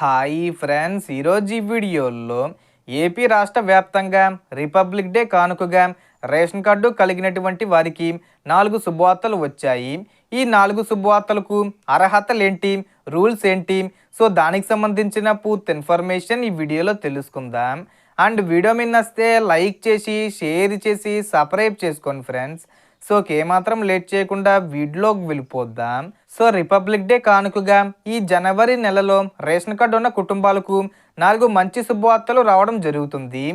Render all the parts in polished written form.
Hi friends, ఈరోజు ఈ వీడియోలో ఏపీ రాష్ట్ర వ్యాప్తంగా రిపబ్లిక్ డే కానుకగా రేషన్ కార్డు కలిగినటువంటి వారికి 4 శుభవార్తలు వచ్చాయి. ఈ 4 శుభవార్తలకు అర్హతలు ఏంటి, రూల్స్ ఏంటి, సో దానికి సంబంధించిన పూర్తి ఇన్ఫర్మేషన్ ఈ వీడియోలో తెలుసుకుందాం. అండ్ వీడియో మీద నచ్చితే లైక్ చేసి షేర్ చేసి సబ్స్క్రైబ్ చేసుకోండి ఫ్రెండ్స్. సో ఏమాత్రం లేట్ చేయకుండా వీడియోలోకి వెళ్ళిపోద్దాం. సో రిపబ్లిక్ డే కానుకగా ఈ జనవరి నెలలో రేషన్ కార్డు ఉన్న కుటుంబాలకు 4 మంచి శుభవార్తలు రావడం జరుగుతుంది.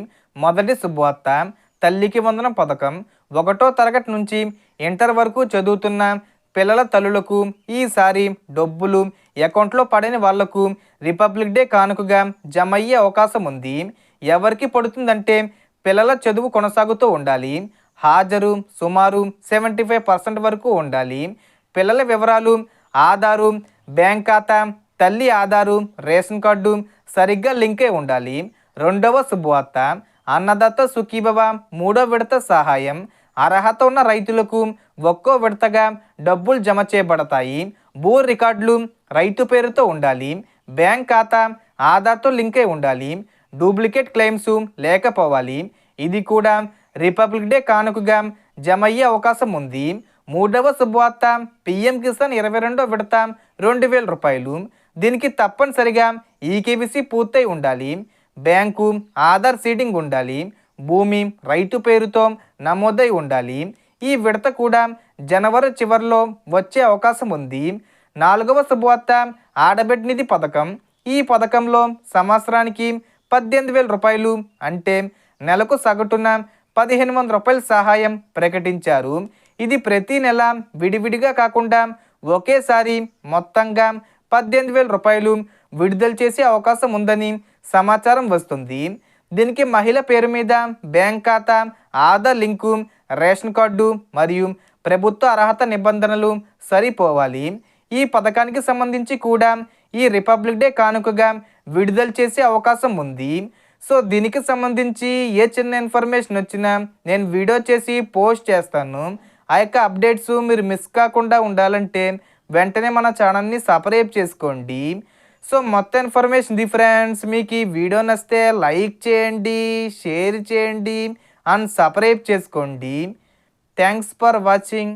మొదటి శుభవార్త, తల్లికి వందనం పథకం. 1వ తరగతి నుంచి ఇంటర్ వరకు చదువుతున్న పిల్లల తల్లులకు ఈసారి డబ్బులు అకౌంట్లో పడని వాళ్లకు రిపబ్లిక్ డే కానుకగా జమ అయ్యే అవకాశం ఉంది. ఎవరికి పడుతుందంటే పిల్లల చదువు కొనసాగుతూ ఉండాలి, హాజరు సుమారు 75% వరకు ఉండాలి, పిల్లల వివరాలు ఆధారు, బ్యాంక్ ఖాతా, తల్లి ఆధారు, రేషన్ కార్డు సరిగ్గా లింకే ఉండాలి. రెండవ శుభవార్త, అన్నదాత సుఖీభవ 3వ విడత సహాయం. అర్హత ఉన్న రైతులకు ఒక్కో విడతగా డబ్బులు జమ చేయబడతాయి. భూ రికార్డులు రైతు పేరుతో ఉండాలి, బ్యాంక్ ఖాతా ఆధార్తో లింకే ఉండాలి, డూప్లికేట్ క్లెయిమ్స్ లేకపోవాలి. ఇది కూడా రిపబ్లిక్ డే కానుకగా జమ అయ్యే అవకాశం ఉంది. మూడవ శుభవార్త, పిఎం కిసాన్ 22వ విడత 2000 రూపాయలు. దీనికి తప్పనిసరిగా ఈకేబీసీ పూర్తయి ఉండాలి, బ్యాంకు ఆధార్ సీడింగ్ ఉండాలి, భూమి రైతు పేరుతో నమోదై ఉండాలి. ఈ విడత కూడా జనవరి చివరిలో వచ్చే అవకాశం ఉంది. 4వ శుభవార్త, ఆడబిడ్డ నిధి పథకం. ఈ పథకంలో సంవత్సరానికి 18,000 రూపాయలు అంటే నెలకు సగటున 1,500 రూపాయల సహాయం ప్రకటించారు. ఇది ప్రతి నెల విడివిడిగా కాకుండా ఒకేసారి మొత్తంగా 18,000 రూపాయలు విడుదల చేసే అవకాశం ఉందని సమాచారం వస్తుంది. దీనికి మహిళ పేరు మీద బ్యాంక్ ఖాతా, ఆధార్ లింకు, రేషన్ కార్డు మరియు ప్రభుత్వ అర్హత నిబంధనలు సరిపోవాలి. ఈ పథకానికి సంబంధించి కూడా ఈ రిపబ్లిక్ డే కానుకగా విడుదల చేసే అవకాశం ఉంది. సో దీనికి సంబంధించి ఏ చిన్న ఇన్ఫర్మేషన్ వచ్చినా నేను వీడియో చేసి పోస్ట్ చేస్తాను. ఆ యొక్క అప్డేట్స్ మీరు మిస్ కాకుండా ఉండాలంటే వెంటనే మన ఛానల్ని సబ్స్క్రైబ్ చేసుకోండి. సో మొత్తం ఇన్ఫర్మేషన్ ఇది ఫ్రెండ్స్. మీకు ఈ వీడియో నచ్చితే లైక్ చేయండి, షేర్ చేయండి అండ్ సబ్స్క్రైబ్ చేసుకోండి. Thanks for watching.